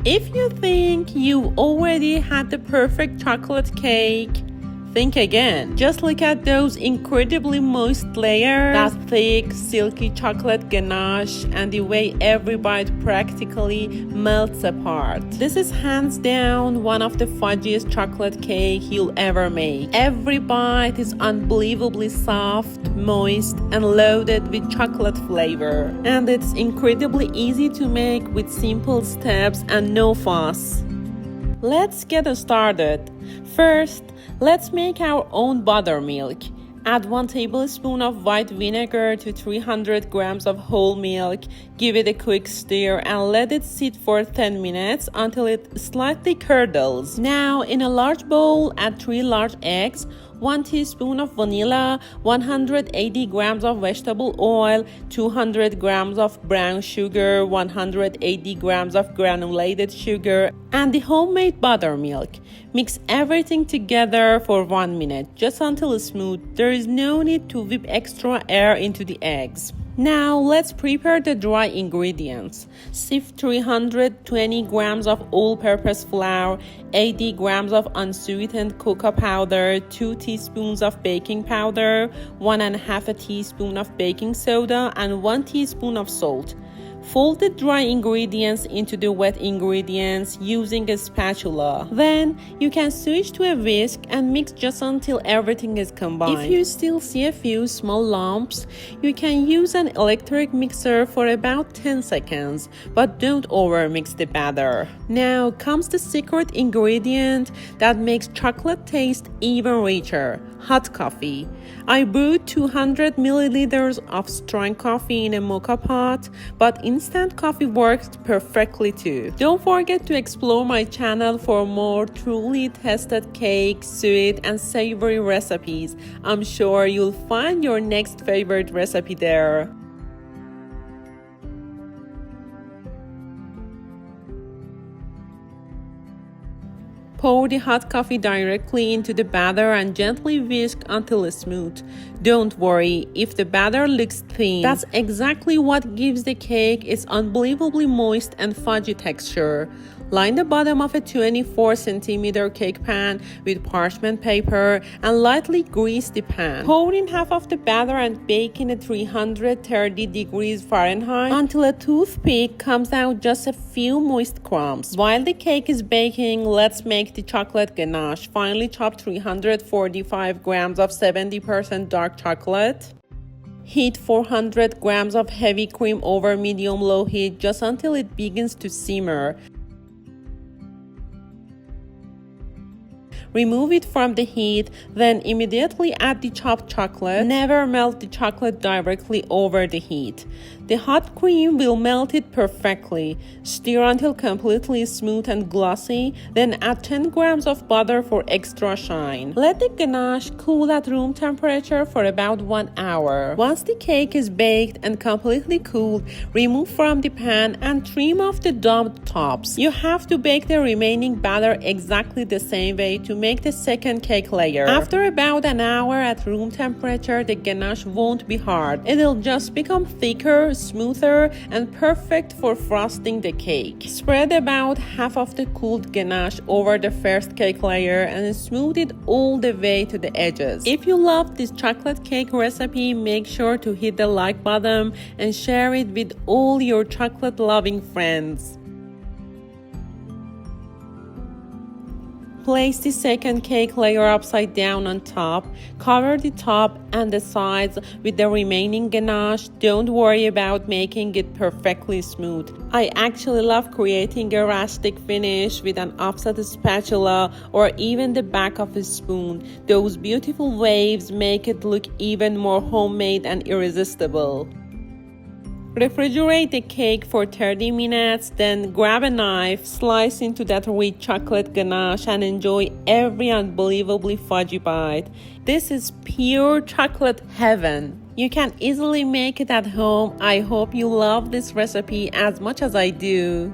If you think you already had the perfect chocolate cake, think again. Just look at those incredibly moist layers, that thick, silky chocolate ganache, and the way every bite practically melts apart. This is hands down one of the fudgiest chocolate cake you'll ever make. Every bite is unbelievably soft, moist, and loaded with chocolate flavor. And it's incredibly easy to make with simple steps and no fuss. Let's get started. First, let's make our own buttermilk. Add 1 tablespoon of white vinegar to 300 grams of whole milk. Give it a quick stir and let it sit for 10 minutes until it slightly curdles. Now, in a large bowl, add 3 large eggs, 1 teaspoon of vanilla, 180 grams of vegetable oil, 200 grams of brown sugar, 180 grams of granulated sugar, and the homemade buttermilk. Mix everything together for 1 minute, just until smooth. There is no need to whip extra air into the eggs. Now let's prepare the dry ingredients. Sift 320 grams of all-purpose flour, 80 grams of unsweetened cocoa powder, 2 teaspoons of baking powder, 1.5 teaspoon of baking soda, and 1 teaspoon of salt. Fold the dry ingredients into the wet ingredients using a spatula. Then you can switch to a whisk and mix just until everything is combined. If you still see a few small lumps, you can use an electric mixer for about 10 seconds, but don't overmix the batter. Now comes the secret ingredient that makes chocolate taste even richer: hot coffee. I brewed 200 milliliters of strong coffee in a mocha pot, but instant coffee works perfectly too. Don't forget to explore my channel for more truly tested cake, sweet, and savory recipes. I'm sure you'll find your next favorite recipe there. Pour the hot coffee directly into the batter and gently whisk until it's smooth. Don't worry if the batter looks thin. That's exactly what gives the cake its unbelievably moist and fudgy texture. Line the bottom of a 24cm cake pan with parchment paper and lightly grease the pan. Pour in half of the batter and bake in at 330 degrees Fahrenheit until a toothpick comes out just a few moist crumbs. While the cake is baking, let's make the chocolate ganache. Finely chopped 345 grams of 70% dark chocolate. Heat 400 grams of heavy cream over medium-low heat just until it begins to simmer. Remove it from the heat, then immediately add the chopped chocolate. Never melt the chocolate directly over the heat. The hot cream will melt it perfectly. Stir until completely smooth and glossy, then add 10 grams of butter for extra shine. Let the ganache cool at room temperature for about 1 hour. Once the cake is baked and completely cooled, remove from the pan and trim off the domed tops. You have to bake the remaining batter exactly the same way to make the second cake layer. After about an hour at room temperature, the ganache won't be hard. It'll just become thicker, smoother, and perfect for frosting the cake. Spread about half of the cooled ganache over the first cake layer and smooth it all the way to the edges. If you love this chocolate cake recipe, make sure to hit the like button and share it with all your chocolate loving friends. Place the second cake layer upside down on top. Cover the top and the sides with the remaining ganache. Don't worry about making it perfectly smooth. I actually love creating a rustic finish with an offset spatula or even the back of a spoon. Those beautiful waves make it look even more homemade and irresistible. Refrigerate the cake for 30 minutes, then grab a knife, slice into that rich chocolate ganache, and enjoy every unbelievably fudgy bite. This is pure chocolate heaven. You can easily make it at home. I hope you love this recipe as much as I do.